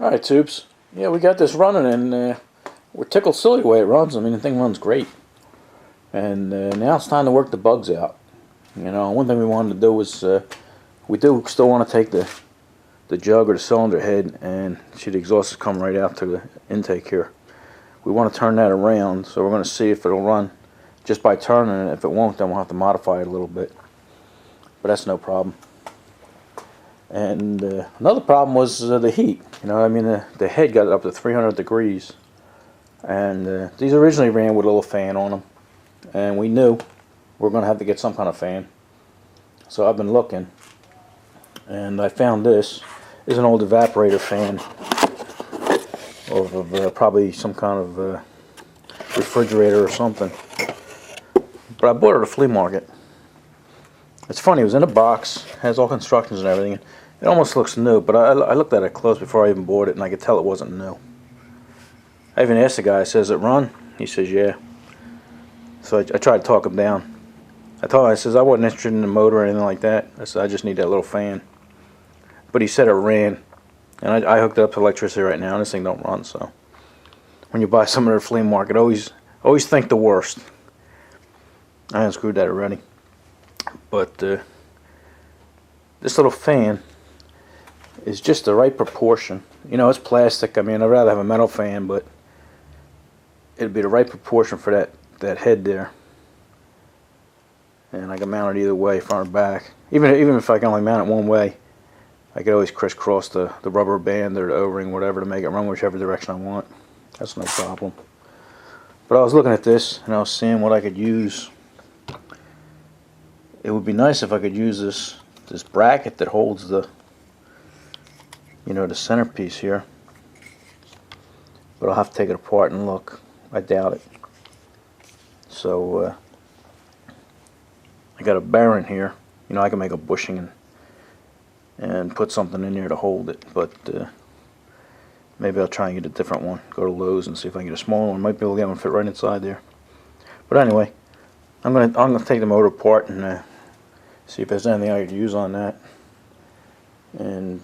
Alright, tubes. Yeah, we got this running, and we're tickled silly the way it runs. I mean, the thing runs great. And now it's time to work the bugs out. You know, one thing we wanted to do was, we do still want to take the jug or the cylinder head, and see the exhaust is coming right out to the intake here. We want to turn that around, so we're going to see if it'll run just by turning it. If it won't, then we'll have to modify it a little bit. But that's no problem. And another problem was the heat. You know, I mean, the head got up to 300 degrees. And these originally ran with a little fan on them. And we knew we're going to have to get some kind of fan. So I've been looking. And I found this. Is an old evaporator fan. Of probably some kind of refrigerator or something. But I bought it at a flea market. It's funny, it was in a box, has all instructions and everything. It almost looks new, but I looked at it close before I even bought it, and I could tell it wasn't new. I even asked the guy, says it run? He says, yeah. So I tried to talk him down. I says I wasn't interested in the motor or anything like that. I said I just need that little fan. But he said it ran. And I hooked it up to electricity right now, and this thing don't run, so. When you buy something at a flea market, always think the worst. I unscrewed that already. But this little fan is just the right proportion. You know, it's plastic. I mean, I'd rather have a metal fan, but it'd be the right proportion for that head there. And I can mount it either way, front or back. Even if I can only mount it one way, I could always crisscross the rubber band or the O-ring, whatever, to make it run whichever direction I want. That's no problem. But I was looking at this, and I was seeing what I could use. It would be nice if I could use this bracket that holds the, you know, the centerpiece here. But I'll have to take it apart and look. I doubt it. So I got a bearing here. You know, I can make a bushing and put something in there to hold it. But maybe I'll try and get a different one. Go to Lowe's and see if I can get a smaller one. Might be able to get one fit right inside there. But anyway, I'm gonna take the motor apart and see if there's anything I could use on that, and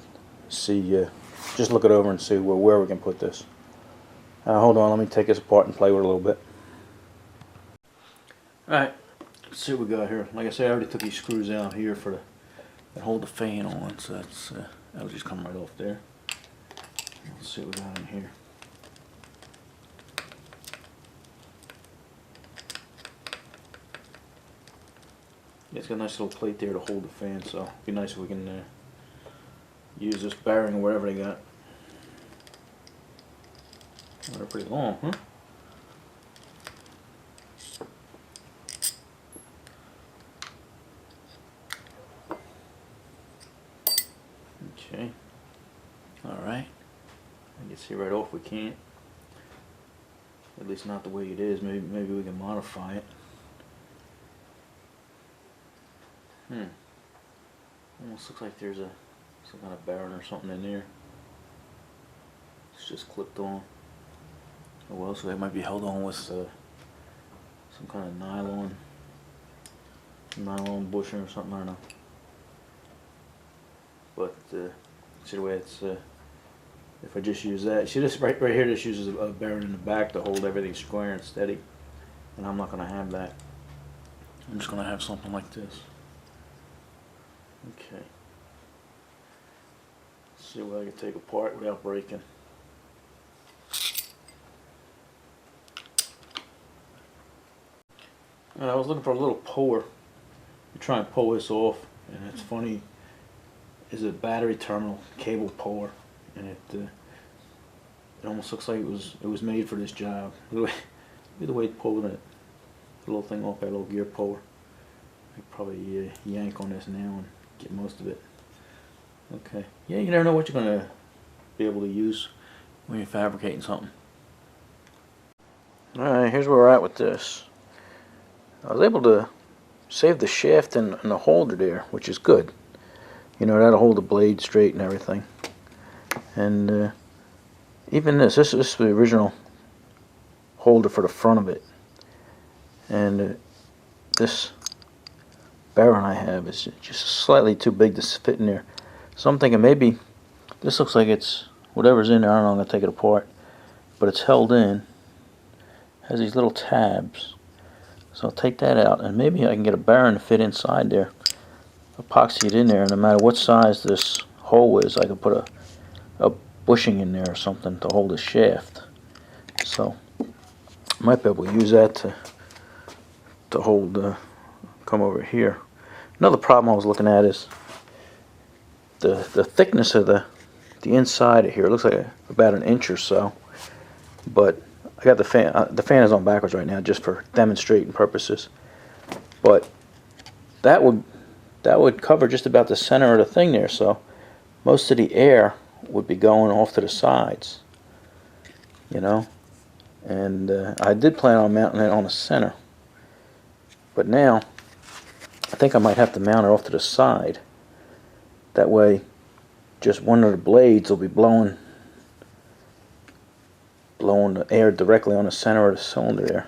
see, just look it over and see where we can put this. Hold on, let me take this apart and play with it a little bit. Alright, let's see what we got here. Like I said, I already took these screws out here that hold the fan on, so that'll just come right off there. Let's see what we got in here. Yeah, it's got a nice little plate there to hold the fan, so it'd be nice if we can use this bearing or whatever they got. Oh, they're pretty long, huh? Okay. Alright. I can see right off we can't. At least not the way it is. Maybe we can modify it. Almost looks like there's some kind of bearing or something in there. It's just clipped on. Oh well, so they might be held on with some kind of nylon bushing or something. I don't know. But see the way it's. If I just use that, see this right here. This uses a bearing in the back to hold everything square and steady, and I'm not going to have that. I'm just going to have something like this. Okay. Let's see what I can take apart without breaking. And I was looking for a little puller to try and pull this off, and it's funny. Is a battery terminal cable puller, and it almost looks like it was made for this job. Look at the way it's pulling it. The little thing off that little gear puller. I could probably yank on this now and get most of it. Okay. Yeah, you never know what you're gonna be able to use when you're fabricating something. Alright, here's where we're at with this. I was able to save the shaft and the holder there, which is good. You know, that'll hold the blade straight and everything. And even this is the original holder for the front of it. And this bearing I have is just slightly too big to fit in there. So I'm thinking maybe this looks like it's whatever's in there. I don't know. I'm gonna take it apart, but it's held in. Has these little tabs. So I'll take that out, and maybe I can get a bearing to fit inside there. Epoxy it in there, and no matter what size this hole is, I can put a bushing in there or something to hold the shaft. So I might be able to use that to hold, come over here. Another problem I was looking at is the thickness of the inside of here. It looks like about an inch or so, but I got the fan is on backwards right now just for demonstrating purposes. But that would cover just about the center of the thing there, so most of the air would be going off to the sides, you know. And I did plan on mounting it on the center, but now I think I might have to mount it off to the side. That way just one of the blades will be blowing the air directly on the center of the cylinder there,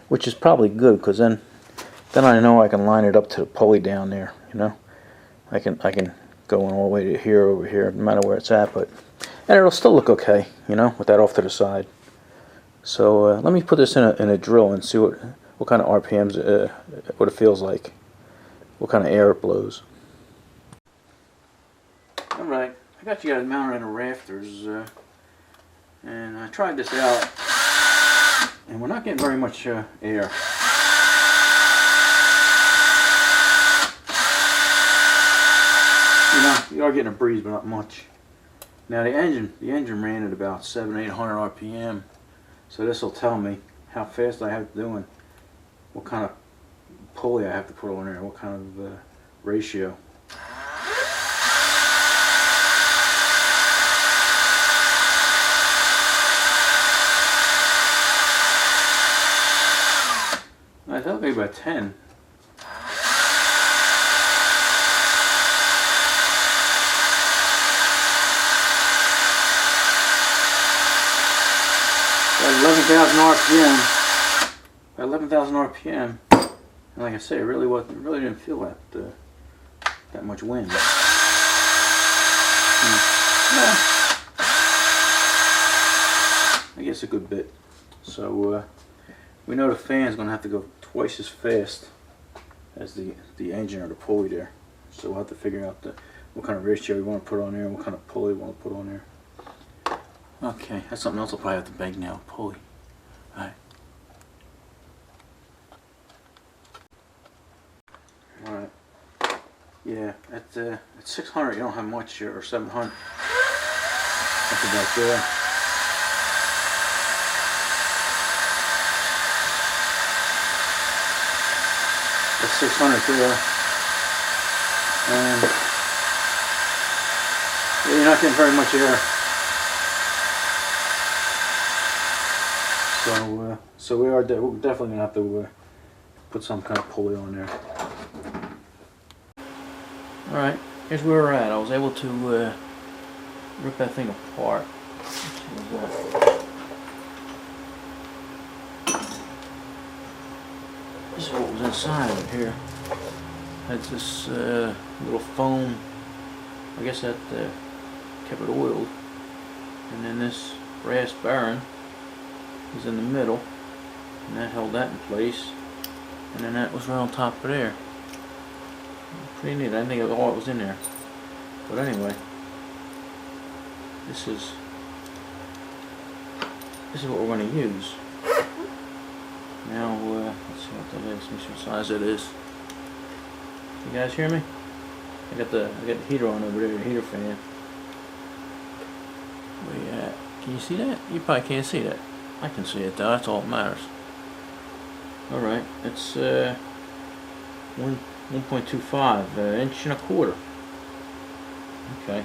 which is probably good, because then I know I can line it up to the pulley down there, you know. I can go all the way to here, over here, no matter where it's at, and it'll still look okay, you know, with that off to the side. So let me put this in a drill and see what kind of RPMs, what it feels like, what kind of air it blows. Alright, I got you guys mounted in the rafters, and I tried this out, and we're not getting very much air. You know, you are getting a breeze, but not much. Now the engine ran at about 700-800 RPM, so this will tell me how fast I have to do and what kind of pulley I have to put on there, what kind of ratio. That'll be about 10. About 11,000 RPM. About 11,000 RPM. And like I say, it really didn't feel that much wind. Yeah. I guess a good bit. So we know the fan's going to have to go twice as fast as the engine or the pulley there. So we'll have to figure out what kind of ratio we want to put on there and what kind of pulley we want to put on there. Okay, that's something else I'll probably have to bake now, pulley. Alright. Alright. Yeah, at 600 you don't have much, or 700. That's about there. That's 600 there. And yeah, you're not getting very much air. So we're definitely gonna have to put some kind of pulley on there. All right, here's where we're at. I was able to rip that thing apart. This is what was inside of it here. Had this little foam. I guess that kept it oiled, and then this brass bearing was in the middle, and that held that in place, and then that was right on top of there. Pretty neat. I didn't think all it was in there, but anyway, this is what we're going to use. Now let's see what that is. Let me see what size it is. You guys hear me? I got the heater on over there, the heater fan. Where you at? Can you see that? You probably can't see that. I can see it though, that's all that matters. Alright, it's 1.25, inch and a quarter. Okay.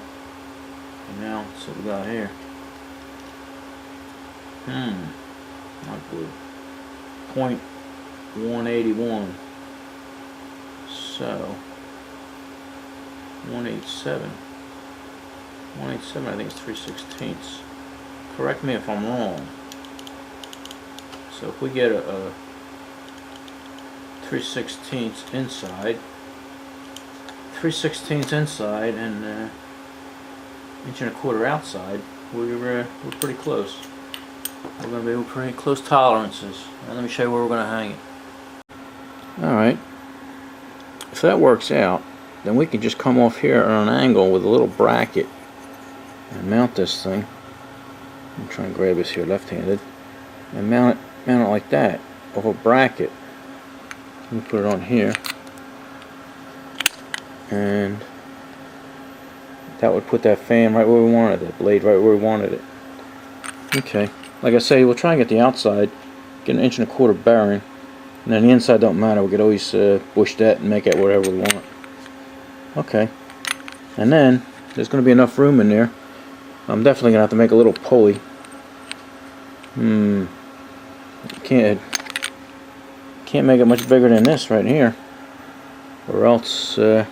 And now, let's see what we got here. Not good. 0.181. So 187. 187, I think it's 3/16. Correct me if I'm wrong. So if we get a 3/16 inside, 3/16 inside, and inch and a quarter outside, we're pretty close. We're going to be able to pretty close tolerances. And let me show you where we're going to hang it. Alright, if that works out, then we can just come off here on an angle with a little bracket and mount this thing. I'm trying to grab this here left-handed and mount it like that off a bracket. Let me put it on here, and that would put that fan right where we wanted it, the blade right where we wanted it. Okay, like I say, we'll try and get the outside, get 1.25 inch bearing, and then the inside don't matter. We could always bush that and make it whatever we want. Okay, and then there's going to be enough room in there. I'm definitely going to have to make a little pulley. Can't make it much bigger than this right here, or else it'll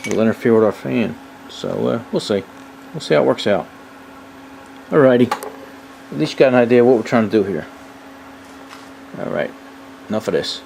interfere with our fan. So we'll see. We'll see how it works out. Alrighty. At least you got an idea of what we're trying to do here. Alright. Enough of this.